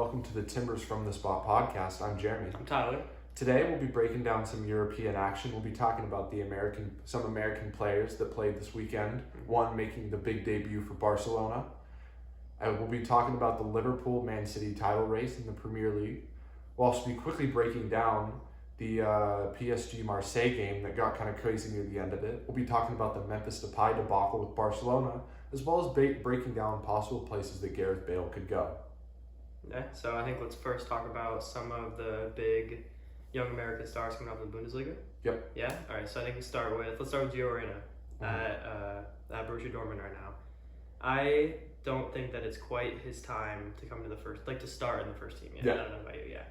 welcome to the Timbers from the Spot podcast. I'm Jeremy. I'm Tyler. Today we'll be breaking down some European action. We'll be talking about some American players that played this weekend, one making the big debut for Barcelona. We'll be talking about the Liverpool-Man City title race in the Premier League. We'll also be quickly breaking down the PSG Marseille game that got kind of crazy near the end of it. We'll be talking about the Memphis Depay debacle with Barcelona, as well as breaking down possible places that Gareth Bale could go. Yeah, so I think let's first talk about some of the big young American stars coming up in the Bundesliga. Yep. Yeah? All right, so I think let's start with Gio Reyna at Borussia Dortmund right now. I don't think that it's quite his time to come to to start in the first team yet. Yeah. I don't know about you, yeah.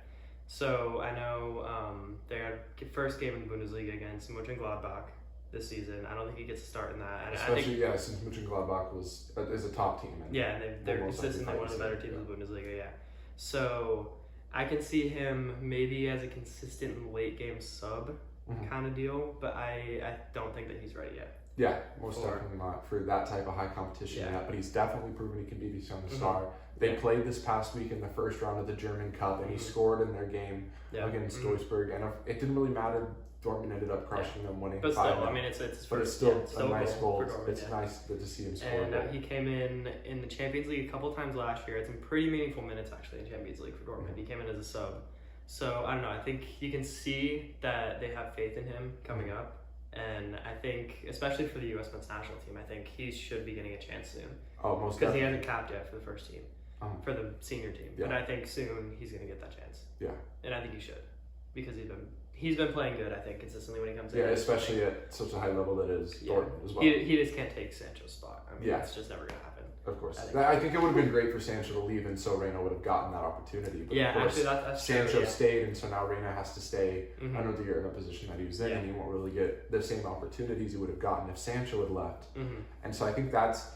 So I know they had first game in the Bundesliga against Mönchengladbach this season. I don't think he gets a start in that. And Especially, since Mönchengladbach is a top team. And they're consistently one of the better teams in the Bundesliga, yeah. So I can see him maybe as a consistent late game sub kind of deal, but I don't think that he's ready yet. Yeah, most definitely not for that type of high competition yet, but he's definitely proven he can be the young star. They played this past week in the first round of the German Cup, and he scored in their game against Duisburg, and it didn't really matter. Dortmund ended up crushing them, winning 5-0. But still, I mean, it's still a nice goal. Dortmund, it's nice to see him score. And he came in the Champions League a couple times last year. Had some pretty meaningful minutes actually in Champions League for Dortmund. He came in as a sub. So I don't know. I think you can see that they have faith in him coming up. And I think, especially for the U.S. men's national team, I think he should be getting a chance soon. Oh, most because definitely. he hasn't capped yet for the first team, for the senior team. Yeah. But I think soon he's going to get that chance. Yeah. And I think he should, because he's been playing good. I think consistently when he comes in. Yeah, especially at such a high level that is Dortmund as well. He just can't take Sancho's spot. I mean, it's just never going to happen. Of course. I think it would have been great for Sancho to leave, and so Reyna would have gotten that opportunity. But of course, that's Sancho stayed, and so now Reyna has to stay another year in a position that he was in, and he won't really get the same opportunities he would have gotten if Sancho had left. And so I think that's,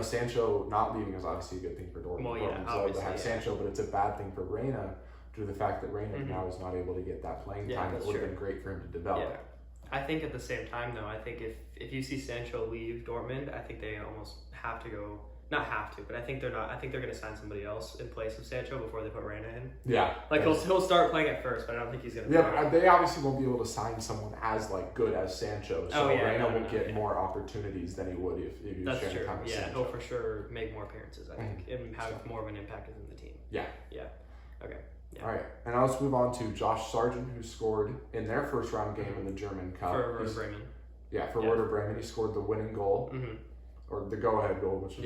Sancho not leaving is obviously a good thing for Dortmund. Dortmund's love to have Sancho, but it's a bad thing for Reyna due to the fact that Reyna now is not able to get that playing time that would have been great for him to develop. Yeah. I think at the same time, though, I think if you see Sancho leave Dortmund, I think they almost have to go. Not have to, but I think they're not. I think they're going to sign somebody else in place of Sancho before they put Reyna in. Yeah. He'll start playing at first, but I don't think he's going to. Yeah, but they obviously won't be able to sign someone as good as Sancho. So Reyna will get more opportunities than he would if he was sharing time with Sancho. He'll for sure make more appearances, I think, and have more of an impact within the team. Yeah. Yeah. Okay. Yeah. All right, and now let's move on to Josh Sargent, who scored in their first round game in the German Cup. For Werder Bremen. Yeah, for Werder Bremen, he scored the winning goal. Or the go-ahead goal, which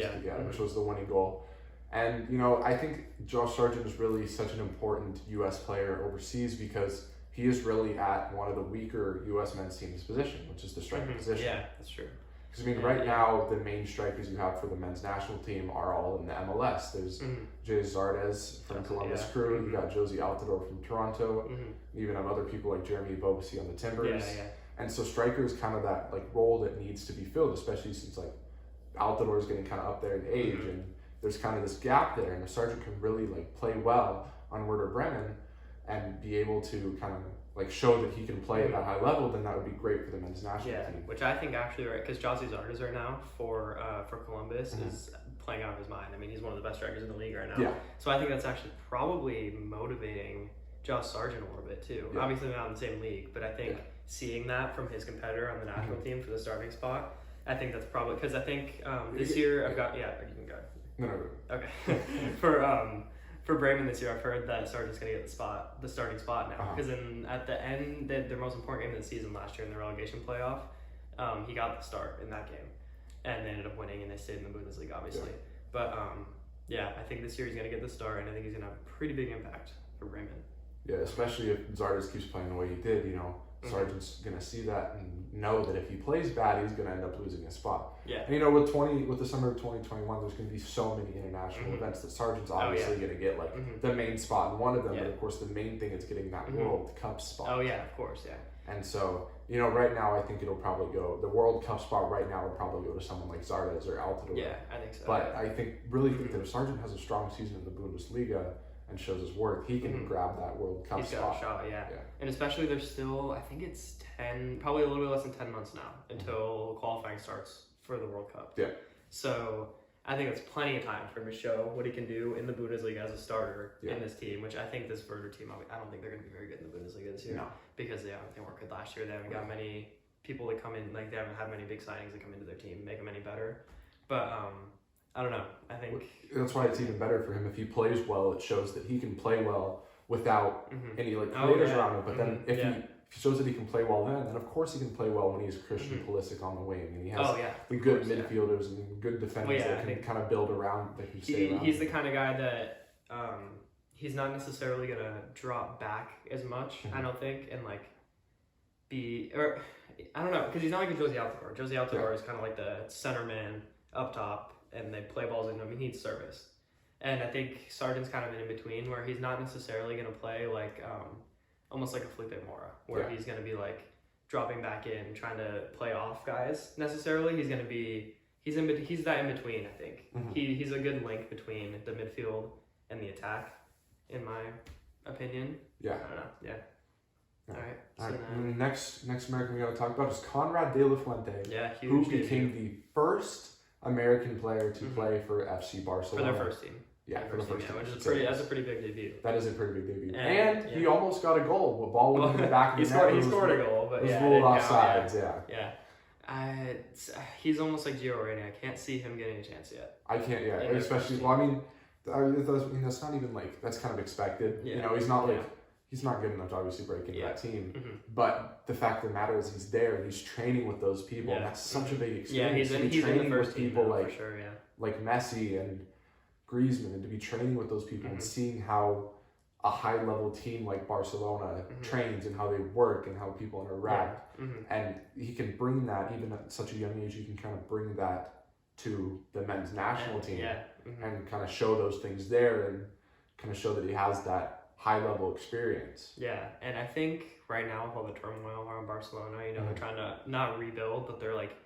was the winning goal. And, I think Josh Sargent is really such an important U.S. player overseas because he is really at one of the weaker U.S. men's team's position, which is the striker position. Yeah, that's true. Because, right now, the main strikers you have for the men's national team are all in the MLS. There's Jay Zardes from Columbus Crew. You got Josie Altidore from Toronto. You even have other people like Jeremy Bobasi on the Timbers. And so striker is kind of that role that needs to be filled, especially since Altidore is getting kind of up there in age, and there's kind of this gap there. And if Sargent can really play well on Werder Bremen and be able to kind of show that he can play at that high level, then that would be great for the men's national team. Which I think actually because Josie Zardes right now for Columbus is playing out of his mind. I mean, he's one of the best strikers in the league right now. Yeah. So I think that's actually probably motivating Josh Sargent a little bit too. Yeah. Obviously they're not in the same league, but I think seeing that from his competitor on the national team for the starting spot. I think that's probably because I think this year I've got you can go. No. Okay. For Bremen this year, I've heard that Sargent's going to get the starting spot now because at the end their most important game of the season last year in the relegation playoff, he got the start in that game, and they ended up winning and they stayed in the Bundesliga obviously. Yeah. But I think this year he's going to get the start and I think he's going to have a pretty big impact for Bremen. Yeah, especially if Zardes keeps playing the way he did, Sargent's going to see that and know that if he plays bad, he's going to end up losing his spot. Yeah. And with the summer of 2021, there's going to be so many international events that Sargent's obviously going to get the main spot in one of them. But of course, the main thing is getting that World Cup spot. Oh yeah, of course, yeah. And so, right now, I think it'll probably go, the World Cup spot right now would probably go to someone like Zardes or Altidore. Yeah, I think so. But I think that if Sargent has a strong season in the Bundesliga and shows his worth, he can grab that World Cup spot. He's got a shot, yeah. And especially there's still, I think it's probably a little bit less than 10 months now until qualifying starts for the World Cup. Yeah. So I think it's plenty of time for him to show what he can do in the Bundesliga as a starter in this team, which I think this Werder team, I don't think they're going to be very good in the Bundesliga this year because they weren't good last year. They haven't got many people that come in, like they haven't had many big signings that come into their team, make them any better. But I don't know. I think that's why it's even better for him if he plays well. It shows that he can play well without any like creators around him. But then if he shows that he can play well, then of course he can play well when he's Christian Pulisic on the wing, and he has the good midfielders and good defenders that can kind of build around. That can stay around. He's the kind of guy that he's not necessarily gonna drop back as much. I don't think, and like I don't know, because he's not like a Josie Altidore. Josie Altidore is kind of like the center man up top, and they play balls in him. He needs service. And I think Sargent's kind of in between, where he's not necessarily going to play like almost like a Felipe Mora, where he's going to be like dropping back in, trying to play off guys necessarily. He's going to be he's that in between. I think he's a good link between the midfield and the attack, in my opinion. I don't know. All right. So next American we got to talk about is Conrad De La Fuente. Who became the first American player to play for FC Barcelona. For their first team. For the first team. Which is that's a pretty big debut. That is a pretty big debut. And he almost got a goal. The ball went in the back of the net. He scored a goal, but it was ruled offsides, he's almost like Gio Reyna. I can't see him getting a chance yet. I can't, especially, that's not even like, that's kind of expected. You know, he's not like, he's not good enough to obviously break into that team. But the fact of the matter is he's there and he's training with those people. And that's such a big experience. He's training in the first with people team like, for sure, like Messi and Griezmann, and to be training with those people and seeing how a high-level team like Barcelona trains and how they work and how people interact. And he can bring that, even at such a young age, he can kind of bring that to the men's national team and kind of show those things there and kind of show that he has that high-level experience. And I think right now with all the turmoil around Barcelona, you know, they're trying to not rebuild, but they're like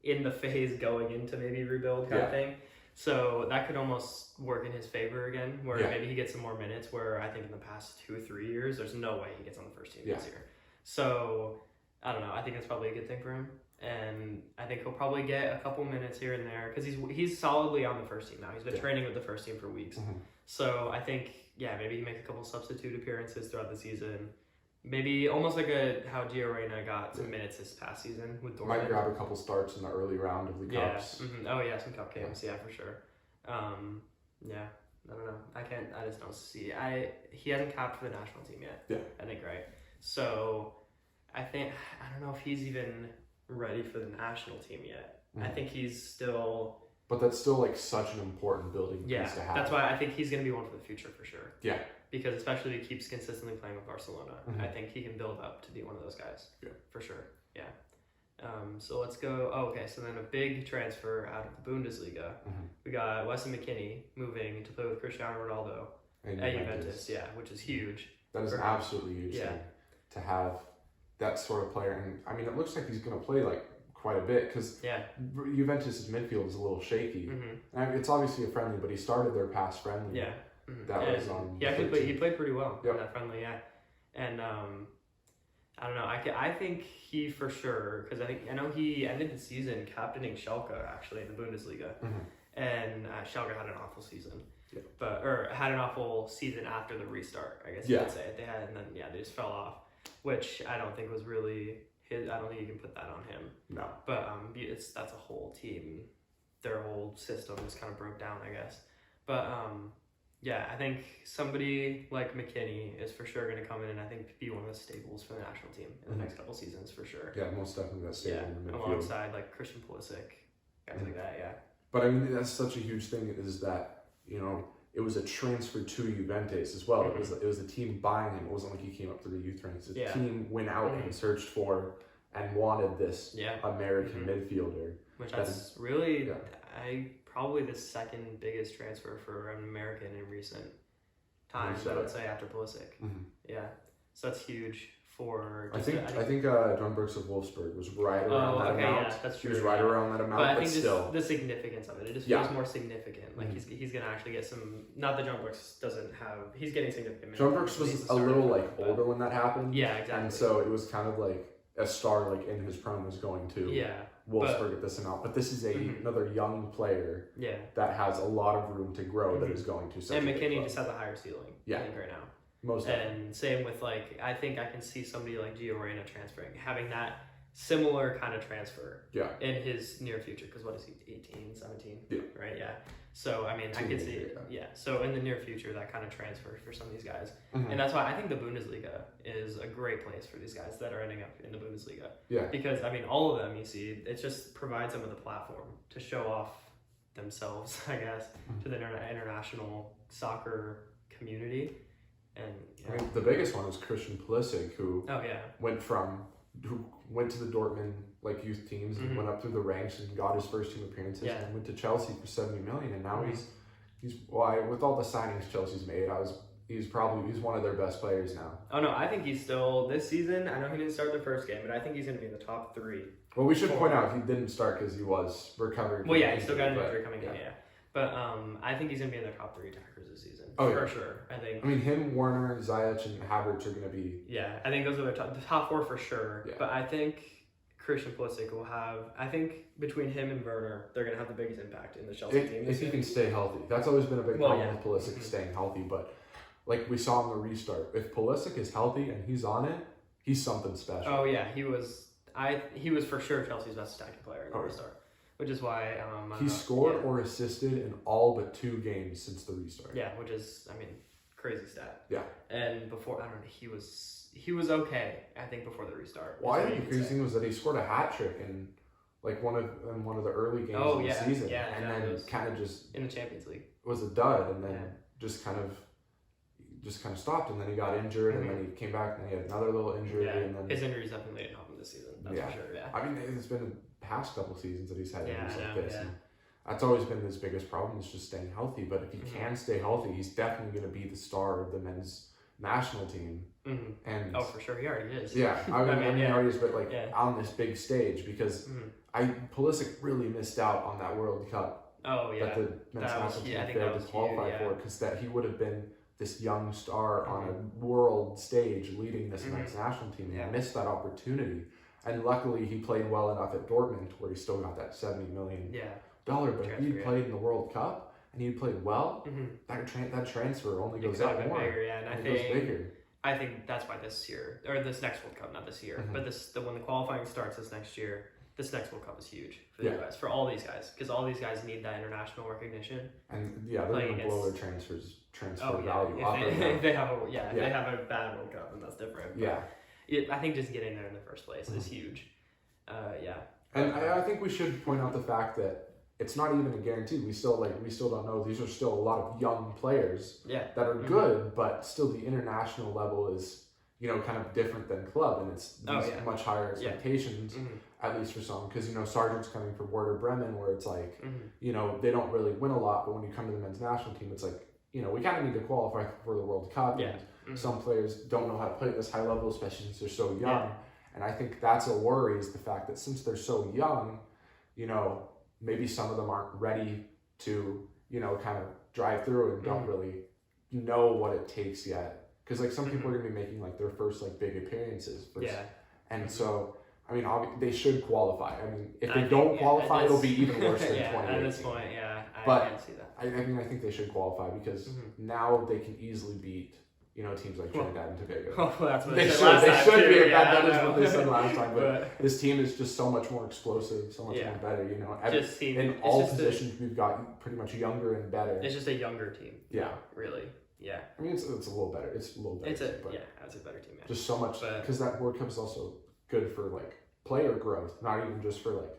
in the phase going into maybe rebuild kind of thing. So that could almost work in his favor again, where maybe he gets some more minutes, where I think in the past 2 or 3 years, there's no way he gets on the first team this year. So, I don't know. I think that's probably a good thing for him. And I think he'll probably get a couple minutes here and there, because he's solidly on the first team now. He's been training with the first team for weeks. So I think, maybe he makes a couple substitute appearances throughout the season. Maybe almost like how Gio Reyna got some minutes this past season with Dortmund. Might grab a couple starts in the early round of the cups. Some cup games, for sure. I don't know. I just don't see. He hasn't capped for the national team yet. I think, right? So I don't know if he's even ready for the national team yet. I think he's still. But that's still like such an important building piece to have. That's why I think he's going to be one for the future for sure. Yeah. Because especially if he keeps consistently playing with Barcelona, I think he can build up to be one of those guys. For sure. So let's go. So then a big transfer out of the Bundesliga. We got Weston McKennie moving to play with Cristiano Ronaldo at Juventus. Which is huge. That is an absolutely huge thing to have that sort of player. And I mean, it looks like he's going to play like quite a bit, because Juventus' midfield is a little shaky. And it's obviously a friendly, but he started their past friendly. That was on. He played pretty well in that friendly. And I don't know. I think he for sure, because I know he ended the season captaining Schalke actually in the Bundesliga, and Schalke had an awful season. Or had an awful season after the restart, I guess you could say. They had, and then they just fell off, which I don't think was really his. I don't think you can put that on him. No. But that's a whole team. Their whole system just kind of broke down, I guess. But I think somebody like McKennie is for sure going to come in and I think be one of the staples for the national team in the next couple seasons for sure. Yeah, most definitely that staple in the midfield. Alongside like Christian Pulisic, guys like that. But I mean, that's such a huge thing, is that, you know, it was a transfer to Juventus as well. It was a team buying him. It wasn't like he came up through the youth ranks. The team went out and searched for and wanted this American midfielder. Which that's really, probably the second biggest transfer for an American in recent times, I would say, after Pulisic. So that's huge for. I think John Brooks of Wolfsburg was right around that amount. Yeah, that's true. He was right around that amount, but I think still. the significance of it just feels more significant. Like he's gonna actually get some. Not that John Brooks doesn't have. He's getting significant. John Brooks was a little older when that happened. Yeah, exactly. And so it was kind of like a star like in his prime was going to Wolfsburg at this amount, but this is another young player that has a lot of room to grow that is going to. And McKinney just has a higher ceiling, I think, right now. Most definitely. And same with I think I can see somebody like Gio Reyna transferring, having that similar kind of transfer in his near future. Because what is he, 18, 17? Yeah. Right, yeah. So, I mean, I could see, so in the near future, that kind of transfer for some of these guys. And that's why I think the Bundesliga is a great place for these guys that are ending up in the Bundesliga. Yeah. Because, I mean, all of them, you see, it just provides them with a platform to show off themselves, I guess, to the international soccer community. And I mean, the biggest one was Christian Pulisic, who went to the Dortmund youth teams and went up through the ranks and got his first team appearances and went to Chelsea for 70 million, and now he's with all the signings Chelsea's made, he's one of their best players now. Oh no, I think he's still this season. I know he didn't start the first game, but I think he's going to be in the top 3. Well, we should point out he didn't start because he was recovering. Well, yeah, he still got an injury coming in. Yeah, but I think he's going to be in their top 3 attackers this season. For sure. I think. I mean, him, Werner, Ziyech, and Havertz are going to be. Yeah, I think those are the top 4 for sure. Yeah. But I think Christian Pulisic will have. I think between him and Werner, they're going to have the biggest impact in the Chelsea team. If he can stay healthy, that's always been a big problem with Pulisic staying healthy. But like we saw in the restart, if Pulisic is healthy and he's on it, he's something special. Oh yeah, he was for sure Chelsea's best attacking player in the restart. Which is why he scored or assisted in all but 2 games since the restart. Yeah, which is, I mean, crazy stat. Yeah. And before, I don't know, he was okay, I think, before the restart. Well, I think the crazy thing was that he scored a hat trick in one of the early games of the season. Yeah, and then kind of just in the Champions League was a dud, and then just kind of stopped, and then he got injured, and then he came back, and he had another little injury, and then his injuries definitely didn't help him this season. That's for sure. Yeah. I mean, it's been the past couple seasons that he's had injuries like this. And that's always been his biggest problem, is just staying healthy. But if he can stay healthy, he's definitely going to be the star of the men's national team. And for sure, he already is. Yeah, I mean, he already is, but on this big stage, because Pulisic really missed out on that World Cup. Oh yeah, that the men's national team failed to qualify for, because that he would have been this young star on a world stage leading this men's national team. He missed that opportunity. And luckily, he played well enough at Dortmund where he still got that $70 million. But if he played in the World Cup and he played well, that transfer only goes up more. Bigger, and I think that's why this year, or this next World Cup, not this year, but when the qualifying starts this next year, this next World Cup is huge for the US, for all these guys, because all these guys need that international recognition. And they're going to blow their transfer value up. If they have a bad World Cup, and that's different. But I think just getting there in the first place is huge. And I think we should point out the fact that it's not even a guarantee. We still don't know. These are still a lot of young players that are good, but still the international level is, kind of different than club, and it's much higher expectations, at least for some. Because, Sargent's coming from Werder Bremen, where it's like, they don't really win a lot, but when you come to the men's national team, it's like, we kind of need to qualify for the World Cup. Yeah. And some players don't know how to play at this high level, especially since they're so young. Yeah. And I think that's a worry, is the fact that since they're so young, maybe some of them aren't ready to, kind of drive through and don't really know what it takes yet. Because, some people are going to be making, their first, big appearances. And so, I mean, they should qualify. I mean, if they don't qualify, it'll be even worse than 2018. At this point, I can't see that. I think they should qualify, because now they can easily beat, teams like Trinidad and Tobago. Well, that's what they should. They should be. That is what they said last time. But this team is just so much more explosive, so much more better. In all positions, we've got pretty much younger and better. It's just a younger team. Yeah. Really. Yeah. I mean, it's a little better. It's a little better. It's a better team. Yeah. Just so much, because that World Cup is also good for player growth, not even just for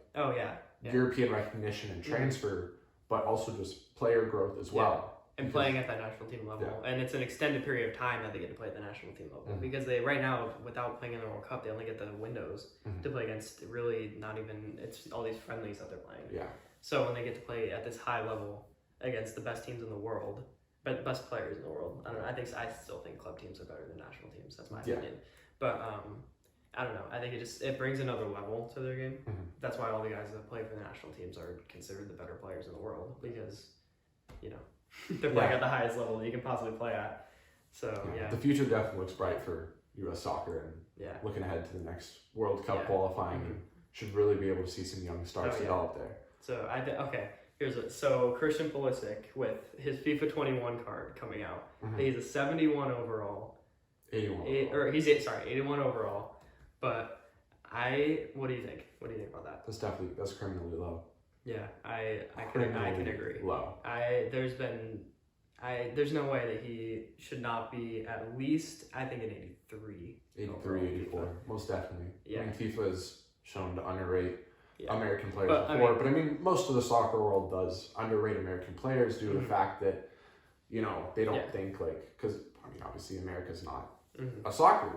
European recognition and transfer, but also just player growth as well. And playing at that national team level. And it's an extended period of time that they get to play at the national team level. Because they, right now, without playing in the World Cup, they only get the windows to play against, really not even, it's all these friendlies that they're playing. Yeah. So when they get to play at this high level against the best teams in the world, but best players in the world, I still think club teams are better than national teams. That's my opinion. But I don't know. I think it brings another level to their game. That's why all the guys that play for the national teams are considered the better players in the world, because, they're playing at the highest level you can possibly play at. So, the future definitely looks bright for U.S. soccer, and looking ahead to the next World Cup qualifying. And should really be able to see some young stars develop there. So so Christian Pulisic with his FIFA 21 card coming out. He's a 71 overall. 81. 81 overall. But what do you think? What do you think about that? That's criminally low. Yeah, I can agree. Low. There's no way that he should not be at least, I think, an 83. 83, 84. Most definitely. Yeah. I mean, FIFA has shown to underrate Yeah. American players before, but I mean, most of the soccer world does underrate American players due to the fact that, you know, they don't think like, because I mean, obviously America's not a soccer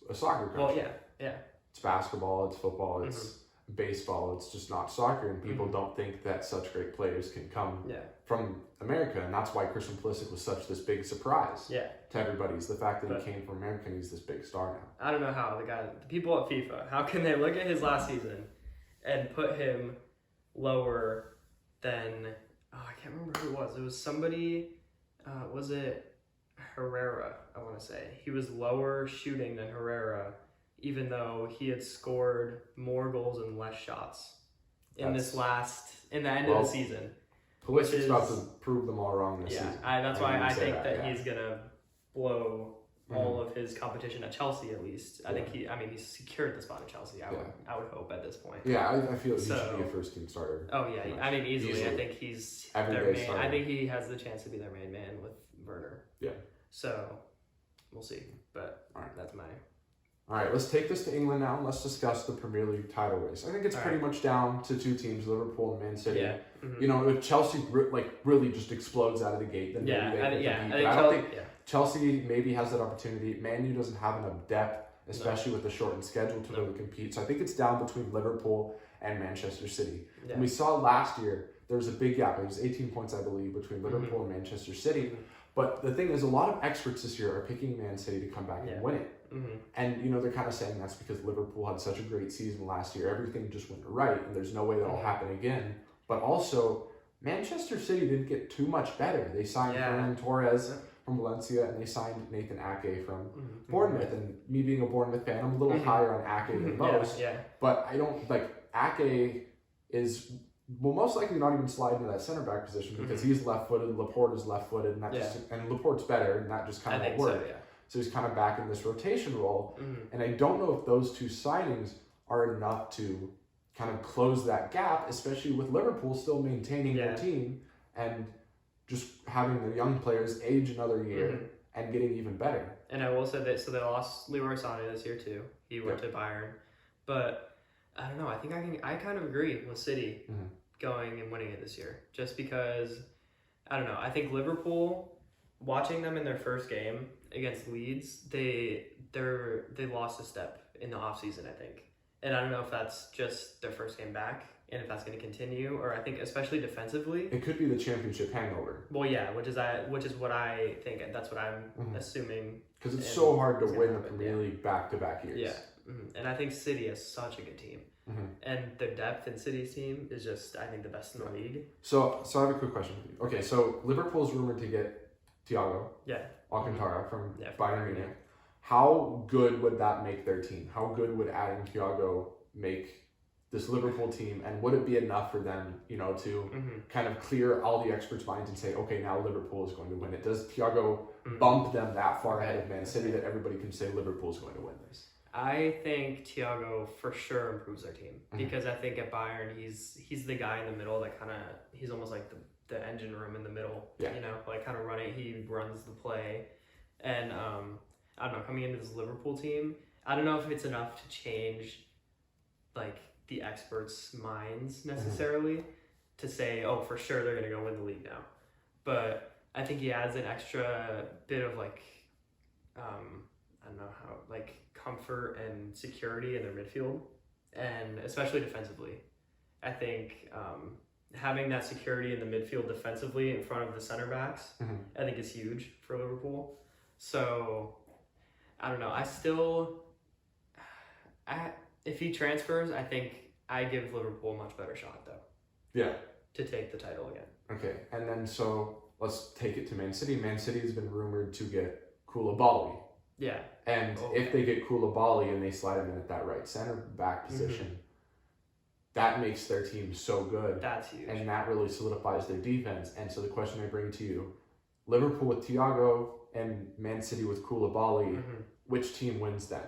country. Well, yeah. It's basketball, it's football, it's baseball. It's just not soccer, and people don't think that such great players can come from America, and that's why Christian Pulisic was such this big surprise to everybody. Is the fact that he came from America and he's this big star now. I don't know how the people at FIFA, how can they look at his last season and put him lower than, I can't remember who it was. It was somebody, was it Herrera, I want to say. He was lower shooting than Herrera, even though he had scored more goals and less shots in the end of the season. Pulisic's about to prove them all wrong this season. That's why I think that he's going to blow all of his competition at Chelsea, at least. I think he's secured the spot at Chelsea, I would hope at this point. Yeah, I feel he should be a first team starter. Oh yeah, I mean easily. I think he's their main. I think he has the chance to be their main man with Werner. Yeah. So we'll see, but that's my. All right, let's take this to England now, and let's discuss the Premier League title race. I think it's pretty much down to two teams, Liverpool and Man City. Yeah. You know, if Chelsea really just explodes out of the gate, then maybe they can compete. I don't think Chelsea maybe has that opportunity. Man U doesn't have enough depth, especially with the shortened schedule, to really compete. So I think it's down between Liverpool and Manchester City. Yeah. And we saw last year, there was a big gap. It was 18 points, I believe, between Liverpool and Manchester City. But the thing is, a lot of experts this year are picking Man City to come back and win it. And, you know, they're kind of saying that's because Liverpool had such a great season last year. Everything just went right, and there's no way that'll happen again. But also, Manchester City didn't get too much better. They signed Ferran Torres from Valencia, and they signed Nathan Ake from Bournemouth. And me being a Bournemouth fan, I'm a little higher on Ake than most. But I don't, Ake is... will most likely not even slide into that center back position because he's left-footed, Laporte is left-footed, and Laporte's better, and that just kind of won't work. So he's kind of back in this rotation role, and I don't know if those two signings are enough to kind of close that gap, especially with Liverpool still maintaining their team and just having their young players age another year and getting even better. And I will say that, so they lost Leroy Sané this year too. He went to Bayern, but I don't know. I think I kind of agree with City going and winning it this year, just because I don't know. I think Liverpool, watching them in their first game against Leeds, they lost a step in the offseason, I think. And I don't know if that's just their first game back and if that's going to continue, or I think especially defensively. It could be the championship hangover. Well, yeah, which is what I think, and that's what I'm assuming. Because it's so hard to win the Premier League back-to-back years. Yeah, and I think City is such a good team. And their depth in City's team is just, I think, the best in the league. So I have a quick question for you. Okay, so Liverpool's rumored to get Thiago Alcantara from Bayern Munich. How good would that make their team? How good would adding Thiago make this Liverpool team? And would it be enough for them, you know, to kind of clear all the experts' minds and say, okay, now Liverpool is going to win it? Does Thiago bump them that far ahead of Man City that everybody can say Liverpool is going to win this? I think Thiago for sure improves their team because I think at Bayern he's the guy in the middle that kind of, he's almost like the engine room in the middle, you know, like kind of running. He runs the play, and I don't know, coming into this Liverpool team, I don't know if it's enough to change like the experts' minds necessarily to say, oh, for sure they're gonna go win the league now, but I think he adds an extra bit of like I don't know how, like comfort and security in their midfield, and especially defensively. I think having that security in the midfield defensively in front of the center backs, I think is huge for Liverpool. So I don't know. If he transfers, I think I give Liverpool a much better shot though. Yeah. To take the title again. Okay, and then so let's take it to Man City. Man City has been rumored to get Koulibaly. Yeah. And if they get Koulibaly and they slide him in at that right center back position, that makes their team so good. That's huge. And that really solidifies their defense. And so the question I bring to you, Liverpool with Thiago and Man City with Koulibaly, which team wins then?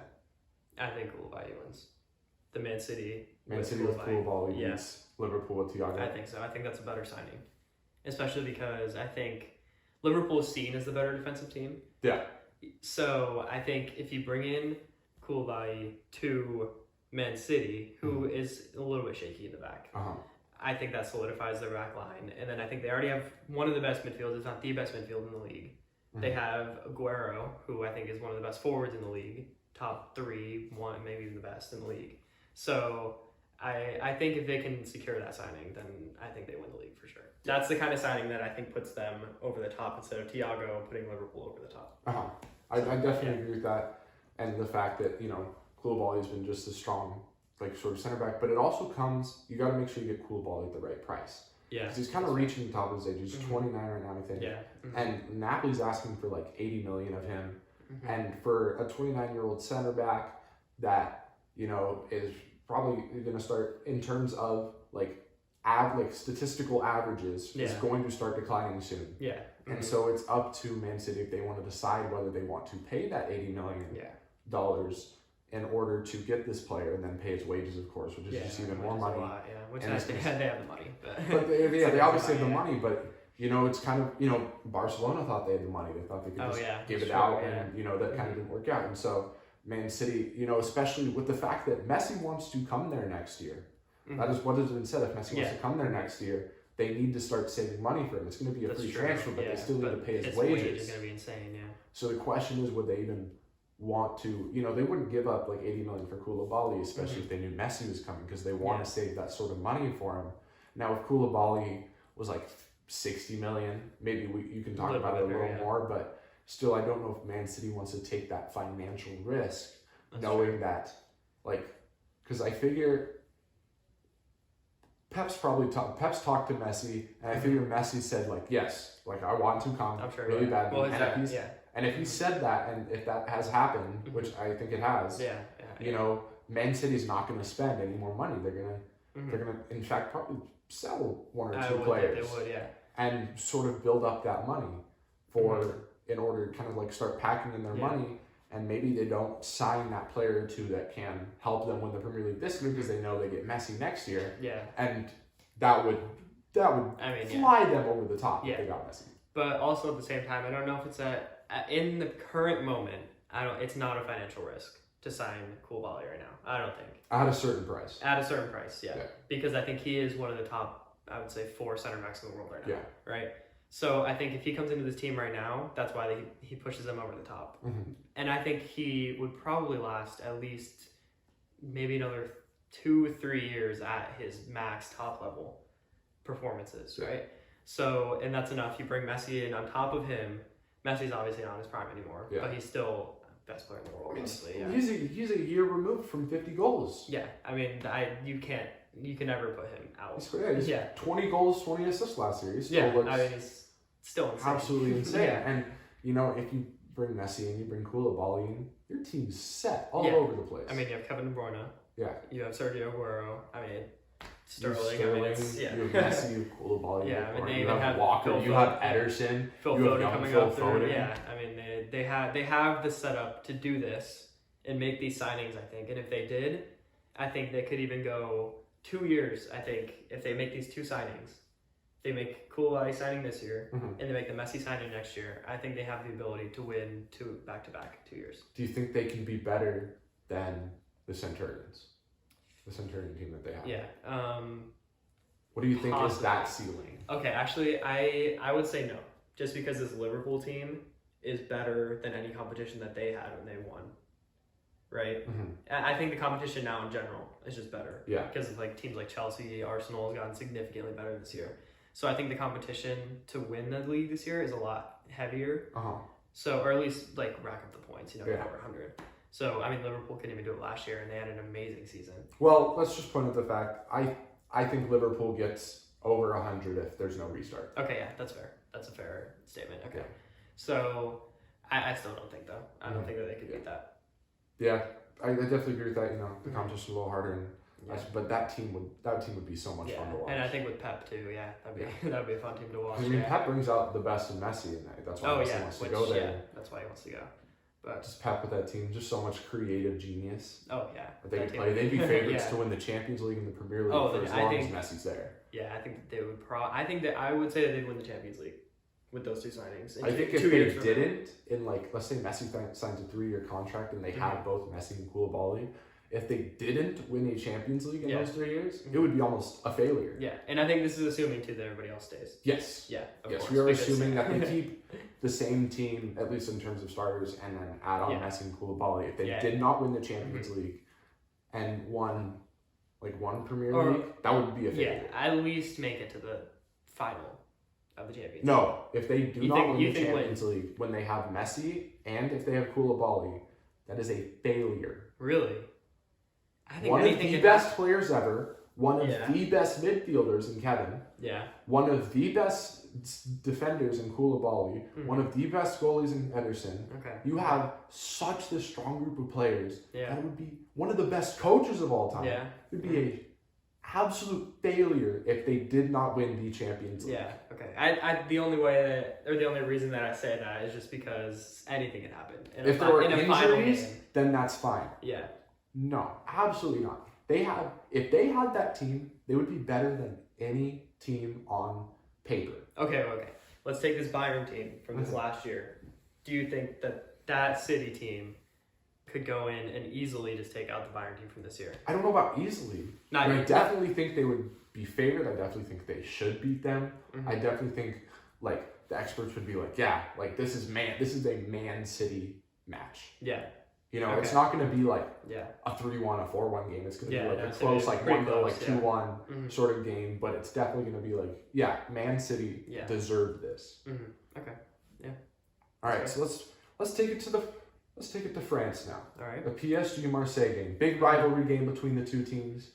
I think Koulibaly wins. The Man City with Koulibaly beats Liverpool with Thiago. I think so. I think that's a better signing. Especially because I think Liverpool is seen as the better defensive team. Yeah. So I think if you bring in Koulibaly to Man City, who is a little bit shaky in the back, I think that solidifies their back line. And then I think they already have one of the best midfielders, if not the best midfield in the league. They have Aguero, who I think is one of the best forwards in the league. Top 3, one, maybe even the best in the league. So I think if they can secure that signing, then I think they win the league for sure. That's the kind of signing that I think puts them over the top instead of Thiago putting Liverpool over the top. I definitely agree with that. And the fact that, Koulibaly has been just a strong, sort of center back. But it also comes, you got to make sure you get Koulibaly at the right price. Yeah. Because he's kind of reaching the top of his age. He's 29 right now, I think. Yeah. And Napoli's asking for 80 million of him. And for a 29-year-old center back that, is probably going to start in terms of statistical averages is going to start declining soon. Yeah. And so it's up to Man City if they want to decide whether they want to pay that $80 million in order to get this player and then pay his wages, of course, which is just even more money. Which I think they have the money. But they obviously have the money, but it's kind of, Barcelona thought they had the money. They thought they could just give it out and, that kind of didn't work out. And so Man City, especially with the fact that Messi wants to come there next year. That is what has been said. If Messi wants to come there next year, they need to start saving money for him. It's going to be a free transfer, but they still need to pay his wages. It's going to be insane, So the question is, would they even want to, they wouldn't give up 80 million for Koulibaly, especially if they knew Messi was coming, because they want to save that sort of money for him. Now, if Koulibaly was 60 million, maybe you can talk about it a little more, but still, I don't know if Man City wants to take that financial risk, knowing that, because I figure Pep's talked to Messi, and I figure Messi said yes, I want to come really badly. Well, and if he said that, and if that has happened, which I think it has, Man City's not going to spend any more money. They're gonna, in fact, probably sell one or two players. They would, and sort of build up that money in order to kind of start packing in their money. And maybe they don't sign that player or two that can help them win the Premier League this year because they know they get Messi next year. Yeah. And that would fly them over the top if they got Messi. But also at the same time, I don't know if it's in the current moment, it's not a financial risk to sign Koulibaly right now. I don't think. At a certain price. Yeah. Because I think he is one of the top, I would say, 4 center backs in the world right now. Yeah. Right? So I think if he comes into this team right now, that's why he pushes them over the top. And I think he would probably last at least maybe another 2-3 years at his max top level performances, right? So, and that's enough. You bring Messi in on top of him. Messi's obviously not in his prime anymore, but he's still best player in the world, honestly. Yeah. He's a year removed from 50 goals. Yeah, I mean, you can never put him out. He's 20 goals, 20 assists last year. He still looks he's still insane. Absolutely insane. And, if you bring Messi and you bring Koulibaly in, your team's set all over the place. I mean, you have Kevin De Bruyne. Yeah. You have Sergio Aguero. I mean, Sterling. You have Messi, you have Koulibaly. You have Walker. You have Ederson. Phil Foden coming up through. Yeah, I mean, they have the setup to do this and make these signings, I think. And if they did, I think they could even go 2 years, I think, if they make these 2 signings. They make Koulibaly signing this year, and they make the Messi signing next year. I think they have the ability to win 2 back-to-back 2 years. Do you think they can be better than the Centurions? The Centurion team that they have? Yeah. What do you think is that ceiling? Okay, actually, I would say no. Just because this Liverpool team is better than any competition that they had when they won. Right? I think the competition now in general is just better. Yeah. Because of teams like Chelsea, Arsenal has gotten significantly better this year. So I think the competition to win the league this year is a lot heavier. So, or at least rack up the points, get over 100. So, I mean, Liverpool couldn't even do it last year, and they had an amazing season. Well, let's just point out the fact, I think Liverpool gets over 100 if there's no restart. Okay, yeah, that's fair. That's a fair statement. Okay. Yeah. So, I still don't think, though. I don't think that they could beat that. Yeah, I definitely agree with that. The competition's a little harder, and Yeah. But that team would be so much fun to watch. And I think with Pep too, that'd be a fun team to watch. I mean, Pep brings out the best in Messi, and that's why Messi wants to go there. Yeah, that's why he wants to go. But just Pep with that team, just so much creative genius. Oh yeah, they could play. They'd be favorites to win the Champions League and the Premier League for as long as Messi's there. Yeah, I think that they would. I would say that they'd win the Champions League with those two signings. I think if they didn't, in let's say Messi signs a 3-year contract and they had both Messi and Koulibaly, if they didn't win a Champions League in those 3 years, it would be almost a failure. Yeah, and I think this is assuming too that everybody else stays. Yes. Yeah. Of course, we are assuming that they keep the same team, at least in terms of starters, and then add on Messi and Koulibaly. If they did not win the Champions League and won Premier League, that would be a failure. Yeah, at least make it to the final of the Champions League. No, if they do not win the Champions League when they have Messi and if they have Koulibaly, that is a failure. Really? I think one of the best players ever, one of the best midfielders in Kevin, one of the best defenders in Koulibaly, one of the best goalies in Ederson. Okay. You have such this strong group of players that would be one of the best coaches of all time. Yeah. It would be a absolute failure if they did not win the Champions League. Yeah, okay. The only reason that I say that is just because anything can happen. If there were injuries, then that's fine. Yeah. No, absolutely not. If they had that team, they would be better than any team on paper. Okay. Let's take this Bayern team from this last year. Do you think that City team could go in and easily just take out the Bayern team from this year? I don't know about easily. I definitely think they would be favored. I definitely think they should beat them. I definitely think the experts would be this is a Man City match. Yeah. It's not going to be a 3-1, a 4-1 game. It's going to be a close 1-0, 2-1 sort of game. But it's definitely going to be Man City deserved this. Okay. Yeah. All right. So let's take it to France now. All right. The PSG Marseille game, big rivalry game between the two teams.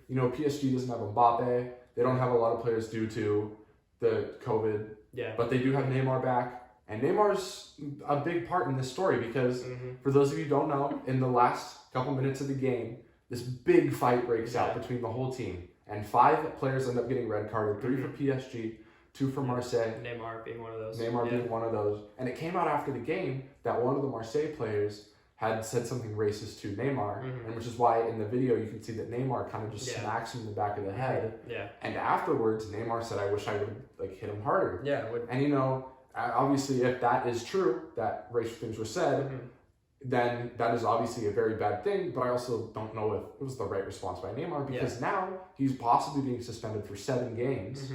PSG doesn't have Mbappe. They don't have a lot of players due to the COVID. Yeah. But they do have Neymar back. And Neymar's a big part in this story because, for those of you who don't know, in the last couple minutes of the game, this big fight breaks out between the whole team. And 5 players end up getting red carded, 3 for PSG, 2 for Marseille. Neymar being one of those. Being one of those. And it came out after the game that one of the Marseille players had said something racist to Neymar, and which is why in the video you can see that Neymar kind of just smacks him in the back of the head. Yeah. And afterwards, Neymar said, "I wish I would hit him harder." Yeah. And obviously, if that is true, that racial things were said, then that is obviously a very bad thing. But I also don't know if it was the right response by Neymar because now he's possibly being suspended for 7 games.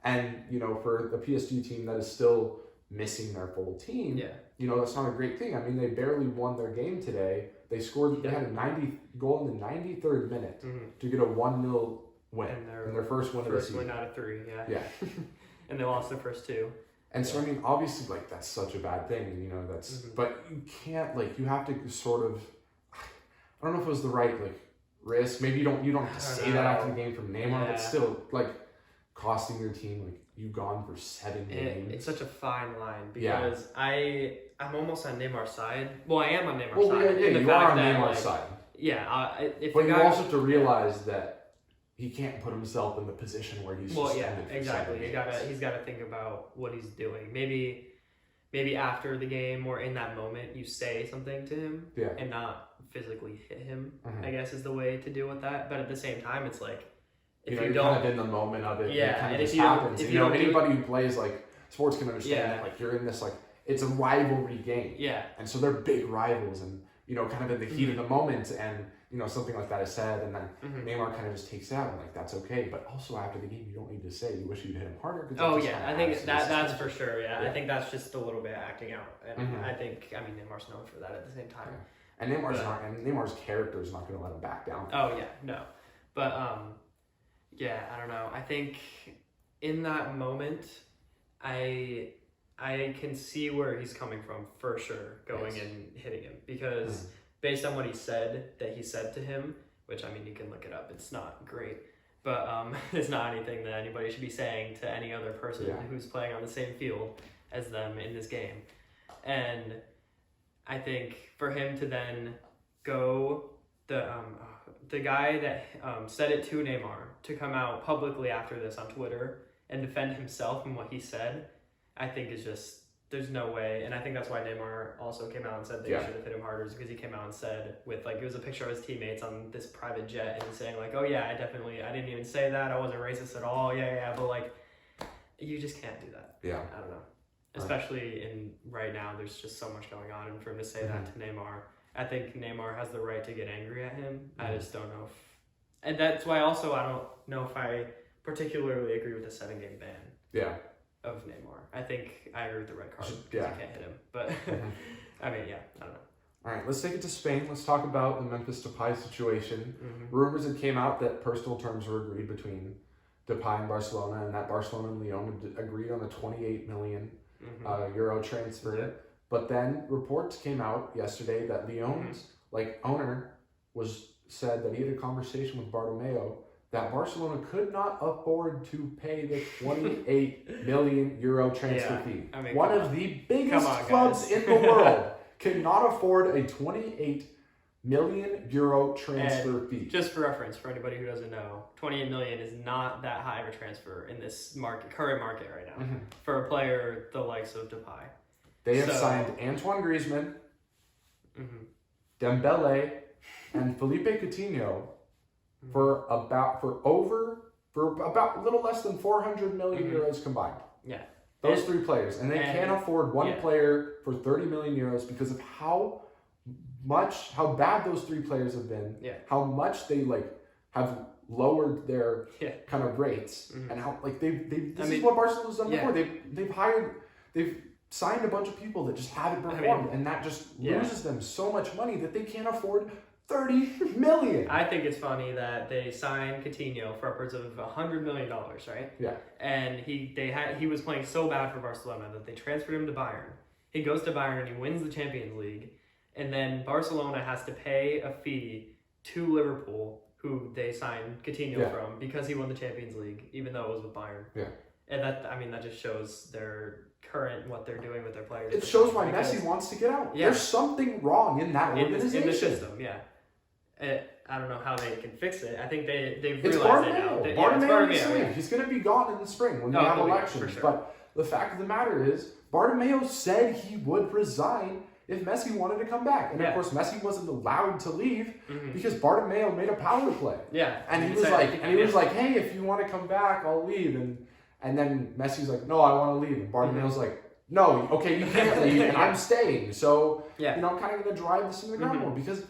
And, for the PSG team that is still missing their full team, that's not a great thing. I mean, they barely won their game today. They had a 90 goal in the 93rd minute to get a 1-0 win. And their first win of the season. First win out of 3, Yeah. And they lost the first 2. And so, I mean, obviously, that's such a bad thing, but you can't, you have to sort of, I don't know if it was the right, risk. Maybe you don't have to say that after the game from Neymar, but still, costing your team, you've gone for 7 games. It's such a fine line because I'm almost on Neymar's side. Well, I am on Neymar's side. Yeah, you are on Neymar's side. Yeah. But you also have to realize that he can't put himself in the position where he's suspended for exactly. 7 games. He's got to think about what he's doing. Maybe after the game or in that moment, you say something to him and not physically hit him. I guess is the way to deal with that. But at the same time, it's if you don't, kind of in the moment of it, it kind of just happens. Anybody who plays sports can understand that you're in this it's a rivalry game. Yeah. And so they're big rivals and kind of in the heat of the moment and something like that is said and then Neymar kind of just takes it out and that's okay. But also after the game you don't need to say you wish you'd hit him harder. I think that's for sure. Yeah. I think that's just a little bit acting out. And I think Neymar's known for that at the same time. Yeah. And Neymar's character is not going to let him back down. Oh yeah, no. But I don't know. I think in that moment I can see where he's coming from for sure, going and hitting him because based on what he said to him, which you can look it up. It's not great, but it's not anything that anybody should be saying to any other person who's playing on the same field as them in this game. And I think for him to then go the guy that said it to Neymar to come out publicly after this on Twitter and defend himself and what he said, I think is just, there's no way. And I think that's why Neymar also came out and said they should have hit him harder, is because he came out and said, with like, it was a picture of his teammates on this private jet and saying like, oh yeah, I didn't even say that, I wasn't racist at all, but like, you just can't do that. I don't know. Especially in right now, there's just so much going on, and for him to say that to Neymar, I think Neymar has the right to get angry at him. I just don't know and that's why also I don't know if I particularly agree with the 7-game ban of Neymar. I think I agree with the red card because you can't hit him. But I mean, I don't know. All right, let's take it to Spain. Let's talk about the Memphis Depay situation. Rumors had came out that personal terms were agreed between Depay and Barcelona, and that Barcelona and Lyon had agreed on a 28 million euro transfer. But then reports came out yesterday that Lyon's owner said that he had a conversation with Bartomeu that Barcelona could not afford to pay the 28 million euro transfer fee. I mean, one of the biggest clubs in the world cannot afford a 28 million euro transfer fee. Just for reference, for anybody who doesn't know, 28 million is not that high of a transfer in this current market right now for a player the likes of Depay. They have signed Antoine Griezmann, Dembele, and Felipe Coutinho for about a little less than 400 million euros combined. Those three players, and they can't afford one player for 30 million euros because of how bad those three players have been, how much they have lowered their kind of rates, and how this is what Barcelona's done before. They've signed a bunch of people that just haven't performed, and that just loses them so much money that they can't afford 30 million. I think it's funny that they signed Coutinho for upwards of $100 million, right? And he was playing so bad for Barcelona that they transferred him to Bayern. He goes to Bayern and he wins the Champions League, and then Barcelona has to pay a fee to Liverpool, who they signed Coutinho from, because he won the Champions League, even though it was with Bayern. And that just shows their current, what they're doing with their players. It shows why Messi wants to get out. There's something wrong in that organization. In the system, I don't know how they can fix it. I think they've realized it now. Bartomeu. He's going to be gone in the spring when we have elections. Sure. But the fact of the matter is, Bartomeu said he would resign if Messi wanted to come back. And of course, Messi wasn't allowed to leave because Bartomeu made a power play. And he was like, hey, if you want to come back, I'll leave. And then Messi's like, no, I want to leave. And Bartomeu's like, no, okay, you can't leave, and I'm staying. So, I'm kind of going to drive this in the ground more, because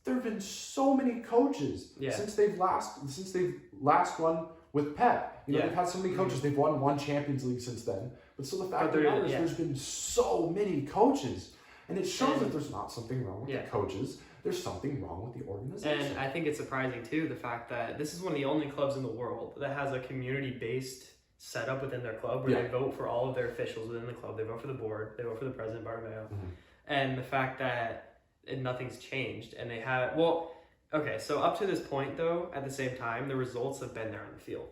there have been so many coaches since they've last won with Pep. They've had so many coaches. They've won one Champions League since then. But still, the fact of the matter is, there's been so many coaches, and it shows that there's not something wrong with the coaches. There's something wrong with the organization. And I think it's surprising too, the fact that this is one of the only clubs in the world that has a community-based setup within their club where they vote for all of their officials within the club. They vote for the board. They vote for the president, Bartomeu. And the fact that nothing's changed, and they have so up to this point though, at the same time, the results have been there on the field.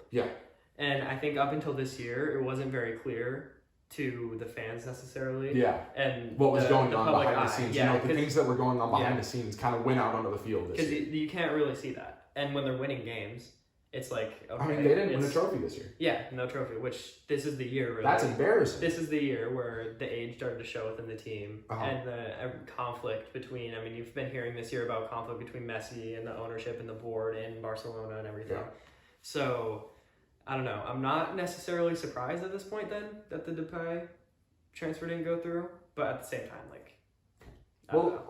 And I think up until this year, it wasn't very clear to the fans necessarily. And what was going on behind the scenes. The things that were going on behind the scenes kind of went out onto the field this year. Because you can't really see that. And when they're winning games, it's like, okay. I mean, they didn't win a trophy this year. No trophy, which this is the year where... That's embarrassing. This is the year where the age started to show within the team, and the conflict between... I mean, you've been hearing this year about conflict between Messi and the ownership and the board in Barcelona and everything. So, I don't know. I'm not necessarily surprised at this point then that the Depay transfer didn't go through, but at the same time,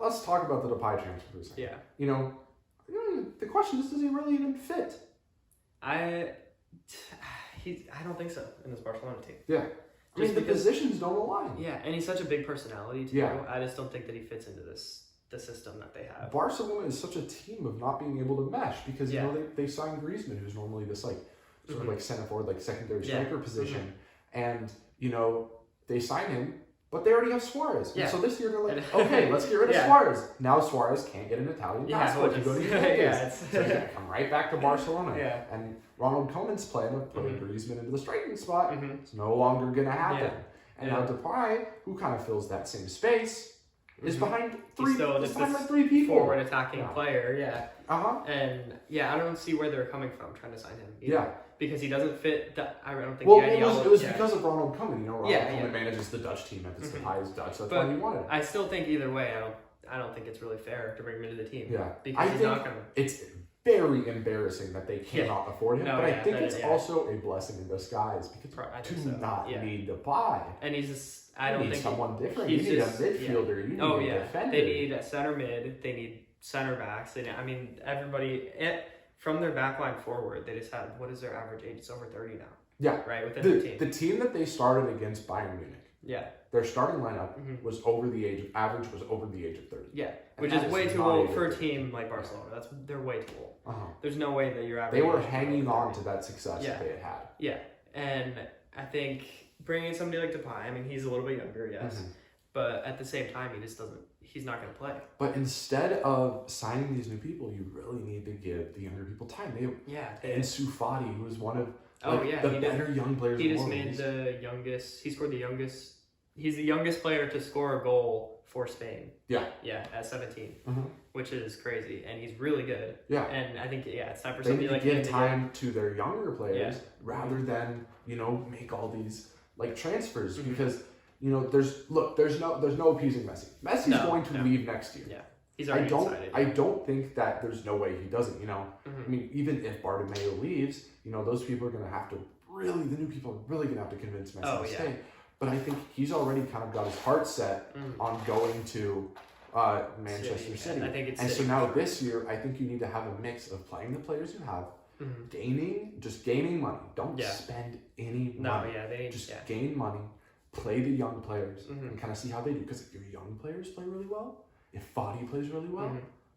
let's talk about the Depay transfer for a second. The question is, does he really even fit? I don't think so in this Barcelona team. I mean, the positions don't align. And he's such a big personality too. I just don't think that he fits into the system that they have. Barcelona is such a team of not being able to mesh because they signed Griezmann, who's normally this sort of center forward, secondary striker position, and they sign him. But they already have Suarez. And so this year they're like, okay, let's get rid of Suarez. Now Suarez can't get an Italian passport to go to the So he's going to come right back to Barcelona. And Ronald Koeman's plan of putting Griezmann into the striking spot is no longer going to happen. And now Depay, who kind of fills that same space, is behind like three people. Forward attacking player, yeah. And I don't see where they're coming from trying to sign him either. Yeah. Because he doesn't fit I don't think the ideology. It was because of Ronald Koeman. Ronald Koeman manages the Dutch team. Memphis Depay is Dutch. That's why he wanted it. I still think either way, I don't think it's really fair to bring him into the team. Yeah. Because he's not going to. It's very embarrassing that they cannot afford him. No, but I think it's also a blessing in disguise because you do not need Depay. And he's just. I don't think someone different. You need a midfielder. You need a defender. They need a center mid. They need center backs. Everybody from their back line forward. They just had what is their average age? It's over 30 now. Yeah, right within the team. The team that they started against Bayern Munich. Yeah, their starting lineup was over the age. Average was over the age of 30. Yeah, which is way too old for a team like Barcelona. They're way too old. There's no way that you're average. They were hanging on to that success that they had. Yeah, and I think. Bringing somebody like Depay, he's a little bit younger, yes. But at the same time, he's not going to play. But instead of signing these new people, you really need to give the younger people time. And Ansu Fati, who is one of the better young players in the world. He scored the youngest, he's the youngest player to score a goal for Spain. Yeah. Yeah, at 17, which is crazy. And he's really good. Yeah. And I think, it's time for somebody like him to give time to their younger players rather than, make all these... transfers because there's no appeasing Messi. Messi's going to leave next year. Yeah, he's already decided. I don't think that there's no way he doesn't. Even if Bartomeu leaves, those people are going to have to the new people are really going to have to convince Messi to stay. But I think he's already kind of got his heart set on going to Manchester City. I think it's so now this year, I think you need to have a mix of playing the players you have. Gaining money. Don't spend any money. Gain money, play the young players, and kind of see how they do. Because if your young players play really well, if Fati plays really well,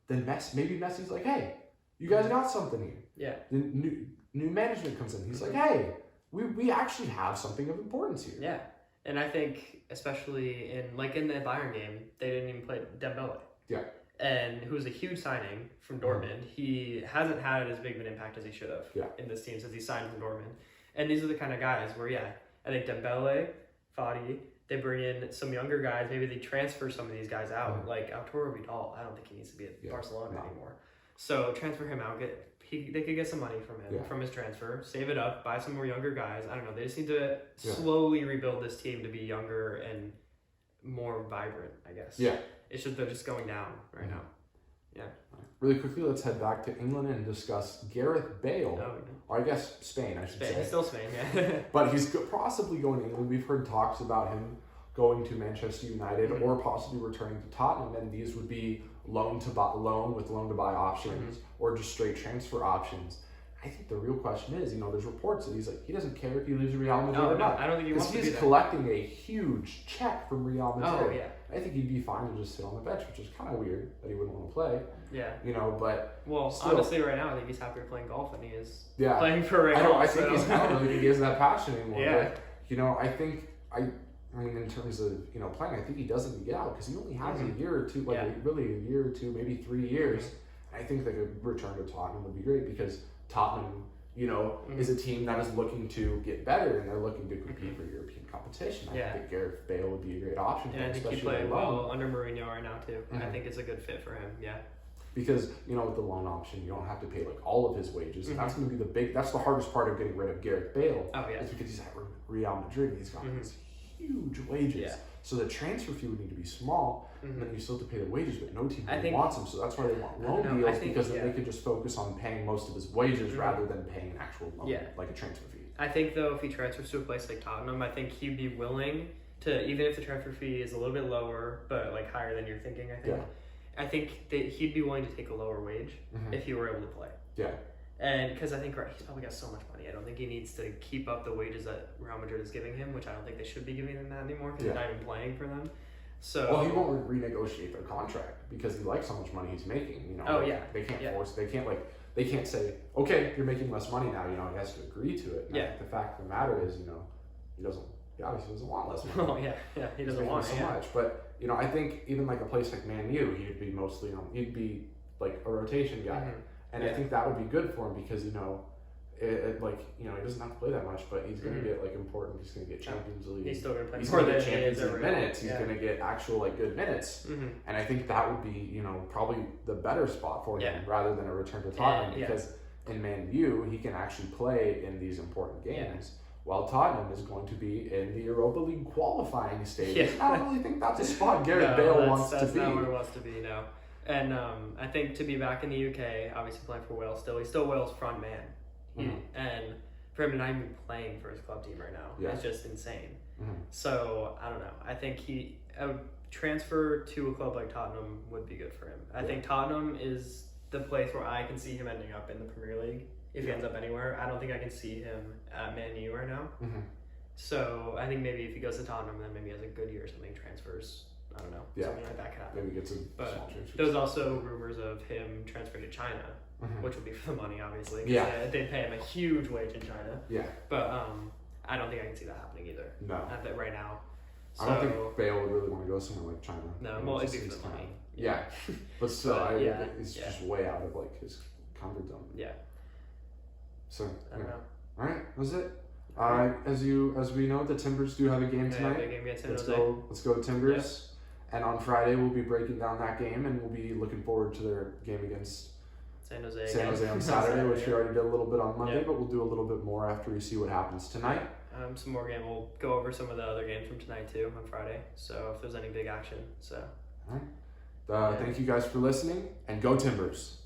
then maybe Messi's like, hey, you guys got something here. Yeah. Then new management comes in. He's like, hey, we actually have something of importance here. Yeah, and I think especially in the Bayern game, they didn't even play Dembele. Yeah. And who's a huge signing from Dortmund. He hasn't had as big of an impact as he should have in this team since he signed from Dortmund. And these are the kind of guys where, I think Dembele, Fati, they bring in some younger guys. Maybe they transfer some of these guys out. Like Arturo Vidal, I don't think he needs to be at Barcelona anymore. So transfer him out. They could get some money from him, from his transfer. Save it up, buy some more younger guys. I don't know. They just need to slowly rebuild this team to be younger and more vibrant, I guess. Yeah. They're just going down right now. Yeah. Really quickly, let's head back to England and discuss Gareth Bale. Or I guess Spain, I should say. He's still Spain, yeah. But he's possibly going to England. We've heard talks about him going to Manchester United or possibly returning to Tottenham. And these would be loan to buy options or just straight transfer options. I think the real question is, there's reports that he doesn't care if he leaves Real Madrid or not. I don't think he wants to do that. Because he's collecting a huge check from Real Madrid. Oh, yeah. I think he'd be fine to just sit on the bench, which is kind of weird that he wouldn't want to play. Yeah. But... Well, still, honestly, right now, I think he's happier playing golf than he is playing for Real. I think I don't really think he has that passion anymore. Yeah. But, I think... in terms of, playing, I think he does need to get out because he only has a year or two, really a year or two, maybe 3 years. I think that a return to Tottenham would be great because Tottenham, is a team that is looking to get better and they're looking to compete for European competition. I think Gareth Bale would be a great option for him. I think he played well under Mourinho right now too. I think it's a good fit for him. Yeah. Because, with the loan option, you don't have to pay all of his wages. And that's going to be that's the hardest part of getting rid of Gareth Bale. Oh, yeah. Is because he's at Real Madrid and he's got these huge wages. Yeah. So the transfer fee would need to be small, and then you still have to pay the wages, but no team really wants him. So that's why they want loan deals, because then they can just focus on paying most of his wages rather than paying an actual loan, like a transfer fee. I think, though, if he transfers to a place like Tottenham, I think he'd be willing to, even if the transfer fee is a little bit lower, but higher than you're thinking, I think that he'd be willing to take a lower wage if he were able to play. Yeah. And because I think he's probably got so much money, I don't think he needs to keep up the wages that Real Madrid is giving him, which I don't think they should be giving him that anymore because he's not even playing for them. So he won't renegotiate their contract because he likes how much money he's making. They can't force. They can't They can't say, okay, you're making less money now. He has to agree to it. And I think the fact of the matter is, he obviously doesn't want less money. Oh he doesn't want so much. But I think even a place like Man U, he'd be mostly he'd be a rotation guy. And I think that would be good for him because, he doesn't have to play that much, but he's going to get important. He's going to get Champions League. He's still going to play he's more gonna than get Champions League minutes. He's Yeah. going to get actual good minutes, and I think that would be probably the better spot for him rather than a return to Tottenham because in Man U he can actually play in these important games. While Tottenham is going to be in the Europa League qualifying stage. Yeah. I don't really think that's a spot Gareth Bale wants to be. That's not where he wants to be, no. And I think to be back in the UK, obviously playing for Wales still, he's still Wales' front man. And for him to not even be playing for his club team right now is just insane. So, I don't know. I think a transfer to a club like Tottenham would be good for him. I think Tottenham is the place where I can see him ending up in the Premier League. If he ends up anywhere, I don't think I can see him at Man U right now. So I think maybe if he goes to Tottenham, then maybe he has a good year or something, transfers. I don't know. Something like that could happen. Maybe gets a small transfer. There's also rumors of him transferring to China, which would be for the money, obviously. They'd pay him a huge wage in China. Yeah. But I don't think I can see that happening either. No. Right now. So, I don't think Bale would really want to go somewhere like China. No, well, it'd be for the money. Yeah. But still, it's just way out of his comfort zone. Yeah. So, I don't know. All right, that's it. As we know, the Timbers do have a game tonight. Big game against Let's go Timbers. And on Friday, we'll be breaking down that game, and we'll be looking forward to their game against San Jose on Saturday, which we already did a little bit on Monday, but we'll do a little bit more after we see what happens tonight. Some more game. We'll go over some of the other games from tonight too on Friday. So if there's any big action, all right. Thank you guys for listening, and go Timbers.